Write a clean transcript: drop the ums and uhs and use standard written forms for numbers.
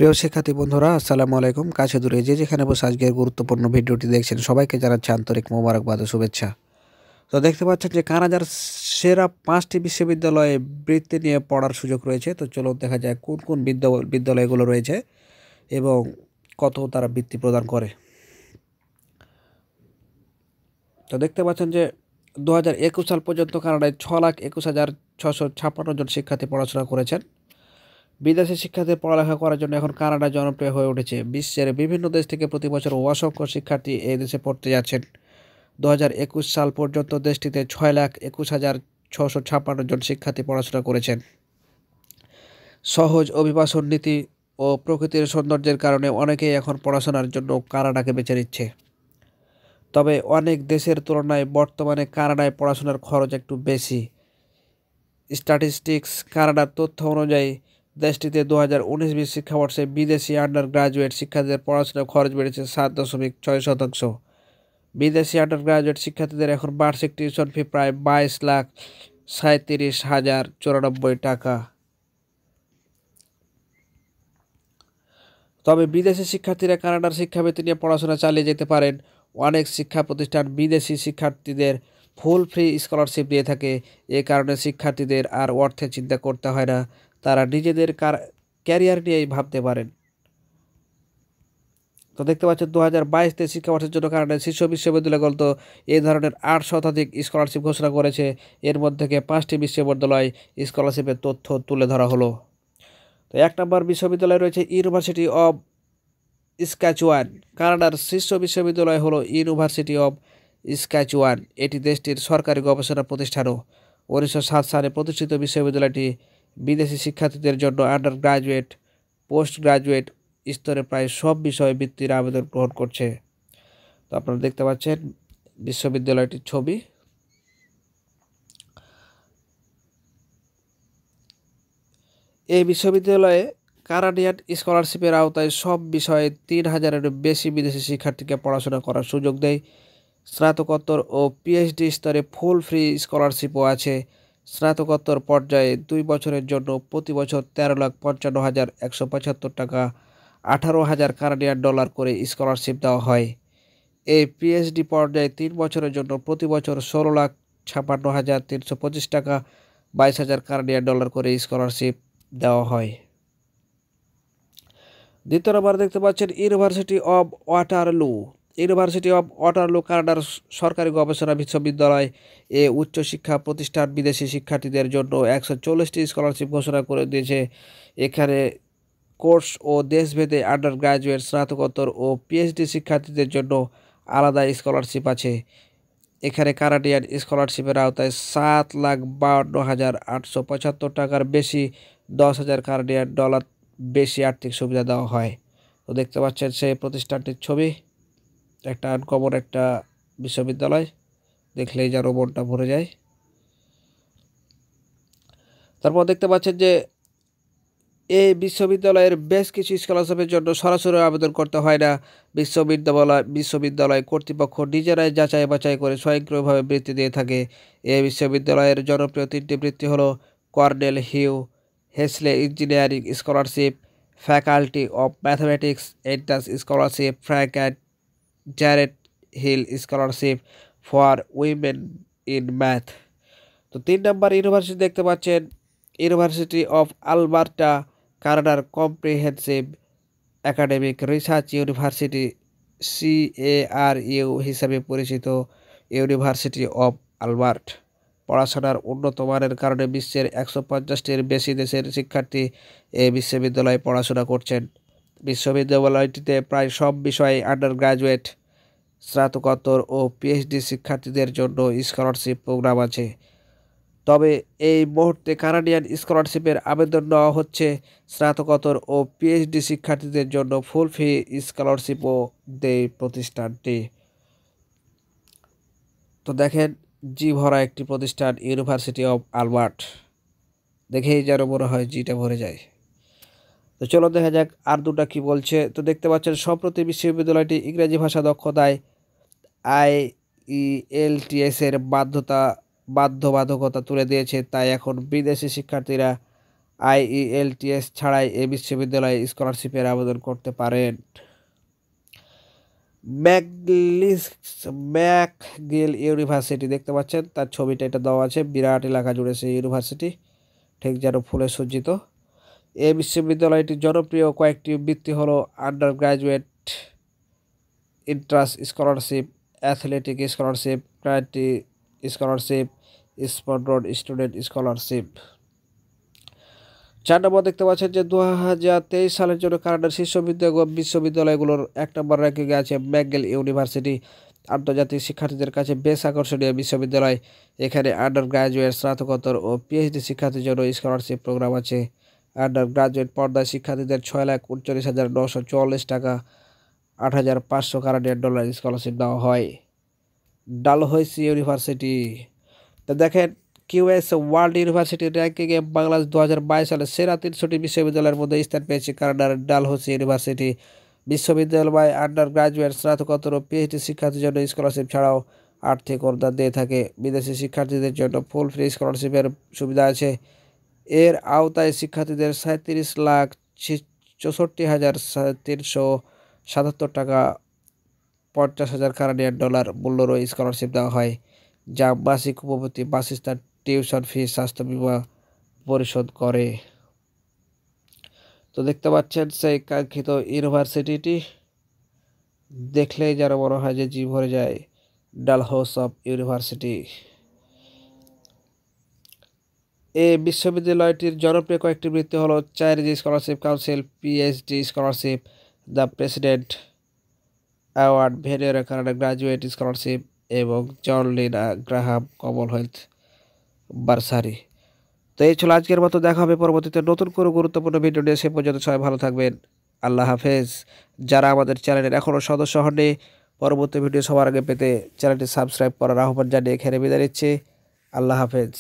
প্রিয় শিক্ষার্থী বন্ধুরা, আসসালামু আলাইকুম। কাছে দূরে যে যেখানে বসে আজকের গুরুত্বপূর্ণ ভিডিওটি দেখছেন সবাইকে জানাচ্ছি আন্তরিক মোবারকবাদ ও শুভেচ্ছা। তো দেখতে পাচ্ছেন যে কানাডার সেরা 5টি বিশ্ববিদ্যালয়ে বৃত্তি নিয়ে পড়ার সুযোগ রয়েছে। তো চলুন দেখা যায় কোন কোন বিদ্যালয়গুলো রয়েছে এবং কত তারা বৃত্তি প্রদান করে। তো দেখতে পাচ্ছেন যে 2021 সাল পর্যন্ত কানাডায় 6,21,656 জন শিক্ষার্থী পড়াশোনা করেছেন। বিদেশি শিক্ষার্থীদের পড়ালেখা করার জন্য এখন কানাডা জনপ্রিয় হয়ে উঠেছে। বিশ্বের বিভিন্ন দেশ থেকে প্রতি বছর অসংখ্য শিক্ষার্থী এই দেশে পড়তে যাচ্ছেন। 2021 সাল পর্যন্ত দেশটিতে 6,21,656 জন শিক্ষার্থী পড়াশোনা করেছেন। সহজ অভিবাসন নীতি ও প্রকৃতির সৌন্দর্যের কারণে অনেকেই এখন পড়াশোনার জন্য কানাডাকে বেছে নিচ্ছে। তবে অনেক দেশের তুলনায় বর্তমানে কানাডায় পড়াশোনার খরচ একটু বেশি। স্ট্যাটিস্টিক্স কানাডার তথ্য অনুযায়ী দেশটিতে 2019-20 শিক্ষাবর্ষে বিদেশি আন্ডার গ্রাজুয়েট শিক্ষার্থীদের পড়াশোনার খরচ বেড়েছে 7.6%। বিদেশি আন্ডার গ্রাজুয়েট শিক্ষার্থীদের এখন বার্ষিক টিউশন ফি প্রায় 22,37,094 টাকা। তবে বিদেশি শিক্ষার্থীরা কানাডার শিক্ষাবৃত্তি নিয়ে পড়াশোনা চালিয়ে যেতে পারেন। অনেক শিক্ষা প্রতিষ্ঠান বিদেশি শিক্ষার্থীদের ফুল ফ্রি স্কলারশিপ দিয়ে থাকে। এ কারণে শিক্ষার্থীদের আর অর্থের চিন্তা করতে হয় না, তারা নিজেদের ক্যারিয়ার নিয়েই ভাবতে পারেন। তো দেখতে পাচ্ছেন 2022-23 শিক্ষাবর্ষের জন্য কানাডার শীর্ষ বিশ্ববিদ্যালয়গুলো এই ধরনের 8 শতাধিক স্কলারশিপ ঘোষণা করেছে। এর মধ্যে থেকে 5টি বিশ্ববিদ্যালয় স্কলারশিপের তথ্য তুলে ধরা হলো। তো 1 নম্বর বিশ্ববিদ্যালয় রয়েছে ইউনিভার্সিটি অব স্ক্যাচুয়ান। কানাডার শীর্ষ বিশ্ববিদ্যালয় হলো ইউনিভার্সিটি অব স্ক্যাচুয়ান। এটি দেশটির সরকারি গবেষণা প্রতিষ্ঠানও। 1907 সালে প্রতিষ্ঠিত বিশ্ববিদ্যালয়টি বিদেশি শিক্ষার্থীদের জন্য আন্ডার গ্রাজুয়েট, পোস্ট গ্রাজুয়েট স্তরে প্রায় সব বিষয়ে বৃত্তির আবেদন গ্রহণ করছে। তো আপনারা দেখতে পাচ্ছেন বিশ্ববিদ্যালয়টির ছবি। এই বিশ্ববিদ্যালয়ে কানাডিয়ান স্কলারশিপের আওতায় সব বিষয়ে 3,000-এরও বেশি বিদেশি শিক্ষার্থীকে পড়াশোনা করার সুযোগ দেয়। স্নাতকোত্তর ও পিএইচডি স্তরে ফুল ফ্রি স্কলারশিপও আছে। স্নাতকোত্তর পর্যায়ে 2 বছরের জন্য প্রতি বছর 13,55,175 টাকা, 18,000 কানাডিয়ান ডলার করে স্কলারশিপ দেওয়া হয়। এই পিএইচডি পর্যায়ে 3 বছরের জন্য প্রতি বছর 16,56,325 টাকা, 22,000 কানাডিয়ান ডলার করে স্কলারশিপ দেওয়া হয়। দ্বিতীয় নম্বর দেখতে পাচ্ছেন university of Waterloo. University of Waterloo কানাডার সরকারি গবেষণা বিশ্ববিদ্যালয়। এ উচ্চশিক্ষা প্রতিষ্ঠান বিদেশি শিক্ষার্থীদের জন্য 140টি স্কলারশিপ ঘোষণা করে দিয়েছে। এখানে কোর্স ও দেশভেদে আন্ডার গ্রাজুয়েট, স্নাতকোত্তর ও পিএইচডি শিক্ষার্থীদের জন্য আলাদা স্কলারশিপ আছে। এখানে কানাডিয়ান স্কলারশিপের আওতায় 7,52,875 টাকার বেশি, 10,000 কানাডিয়ান ডলার বেশি আর্থিক সুবিধা দেওয়া হয়। তো দেখতে পাচ্ছেন সেই প্রতিষ্ঠানটির ছবি। একটা আনকমন একটা বিশ্ববিদ্যালয়, দেখলেই যেন মনটা ভরে যায়। তারপর দেখতে পাচ্ছেন যে এই বিশ্ববিদ্যালয়ের বেশ কিছু স্কলারশিপের জন্য সরাসরি আবেদন করতে হয় না। বিশ্ববিদ্যালয় কর্তৃপক্ষ নিজেরাই যাচাই বাছাই করে স্বয়ংক্রিয়ভাবে বৃত্তি দিয়ে থাকে। এই বিশ্ববিদ্যালয়ের জনপ্রিয় 3টি বৃত্তি হলো Colonel Hugh Hesley engineering scholarship, faculty of mathematics entrance scholarship, Frank and Jarrett Hill scholarship for women in math. তো 3 নম্বর ইউনিভার্সিটি দেখতে পাচ্ছেন ইউনিভার্সিটি অফ আলবার্টা, কানাডার comprehensive academic research university, CARU হিসাবে পরিচিত ইউনিভার্সিটি অফ আলবার্ট। পড়াশোনার উন্নত মানের কারণে বিশ্বের 150টির বেশি দেশের শিক্ষার্থী এই বিশ্ববিদ্যালয়ে পড়াশোনা করছেন। বিশ্ববিদ্যালয়টিতে প্রায় সব বিষয়ে আন্ডার গ্রাজুয়েট, স্নাতকোত্তর ও পিএইচডি শিক্ষার্থীদের জন্য স্কলারশিপ প্রোগ্রাম আছে। তবে এই মুহূর্তে কানাডিয়ান স্কলারশিপের আবেদন নেওয়া হচ্ছে স্নাতকোত্তর ও পিএইচডি শিক্ষার্থীদের জন্য। ফুল ফি স্কলারশিপও দেয় প্রতিষ্ঠানটি। তো দেখেন জি ভরা একটি প্রতিষ্ঠান ইউনিভার্সিটি অফ আলবার্ট, দেখেই যেন মনে হয় জিটা ভরে যায়। তো চলো দেখা যাক আর দুটা কি বলছে। তো দেখতে পাচ্ছেন সম্প্রতি বিশ্ববিদ্যালয়টি ইংরেজি ভাষা দক্ষতায় IELTS এর বাধ্যবাধকতা তুলে দিয়েছে। তাই এখন বিদেশি শিক্ষার্থীরা IELTS ছাড়াই এই বিশ্ববিদ্যালয়ে স্কলারশিপের আবেদন করতে পারেন। ম্যাকগিল ইউনিভার্সিটি দেখতে পাচ্ছেন, তার ছবিটা এটা দেওয়া আছে, বিরাট এলাকা জুড়ে সেই ইউনিভার্সিটি, ঠিক যেন ফুলে সজ্জিত। এই বিশ্ববিদ্যালয়টির জনপ্রিয় কয়েকটি বৃত্তি হলো undergraduate entrance scholarship, athletic scholarship, ক্রান্তি স্কলারশিপ, স্পন্সর্ড স্টুডেন্ট স্কলারশিপ। 4 নম্বর দেখতে পাচ্ছেন যে 2023 সালের জন্য কানাডার শীর্ষ বিশ্ববিদ্যালয়গুলোর 1 নম্বর র্যাঙ্কিংয়ে আছে ম্যাকগিল ইউনিভার্সিটি। আন্তর্জাতিক শিক্ষার্থীদের কাছে বেশ আকর্ষণীয় বিশ্ববিদ্যালয়। এখানে আন্ডার গ্র্যাজুয়েট, স্নাতকোত্তর ও পিএইচডি শিক্ষার্থীর জন্য স্কলারশিপ প্রোগ্রাম আছে। আন্ডার গ্র্যাজুয়েট পর্যায়ে শিক্ষার্থীদের 6,39,944 টাকা, 8,500 কানাডিয়ান ডলার স্কলারশিপ দেওয়া হয়। ডালহৌসি ইউনিভার্সিটি, তো দেখেন কিউএস ওয়ার্ল্ড ইউনিভার্সিটির র্যাঙ্কিংয়ে বাংলাদেশ 2022 সালে সেরা 300টি বিশ্ববিদ্যালয়ের মধ্যে স্থান পেয়েছে কানাডার ডালহৌসি ইউনিভার্সিটি। বিশ্ববিদ্যালয় আন্ডার গ্র্যাজুয়েট, স্নাতকোত্তর ও পিএইচডি শিক্ষার্থীর জন্য স্কলারশিপ ছাড়াও আর্থিক অনুদান দিয়ে থাকে। বিদেশি শিক্ষার্থীদের জন্য ফুল ফ্রি স্কলারশিপের সুবিধা আছে। এর আওতায় শিক্ষার্থীদের 37,64,377 টাকা, 50,000 কানাডিয়ান ডলার মূল্যের স্কলারশিপ দেওয়া হয়, যা মাসিক উপবৃত্তি, বাসস্থান, টিউশন ফি, স্বাস্থ্য বিমা পরিশোধ করে। তো দেখতে পাচ্ছেন সেই কাঙ্ক্ষিত ইউনিভার্সিটিটি, দেখলেই যেন মনে হয় যে জি ভরে যায়। Dalhousie university. এই বিশ্ববিদ্যালয়টির জনপ্রিয় কয়েকটি বৃত্তি হলো charity scholarship council, PhD scholarship, the president award, Vanier Canada graduate scholarship এবং John Lina Graham Commonwealth bursary. তো এই ছিল আজকের মতো, দেখা হবে পরবর্তীতে নতুন কোনো গুরুত্বপূর্ণ ভিডিও নিয়ে। সে পর্যন্ত সবাই ভালো থাকবেন। আল্লাহ হাফেজ। যারা আমাদের চ্যানেলের এখনও সদস্য হননি, পরবর্তী ভিডিও সবার আগে পেতে চ্যানেলটি সাবস্ক্রাইব করার আহ্বান জানিয়ে এখানে বিদায় নিচ্ছি। আল্লাহ হাফেজ।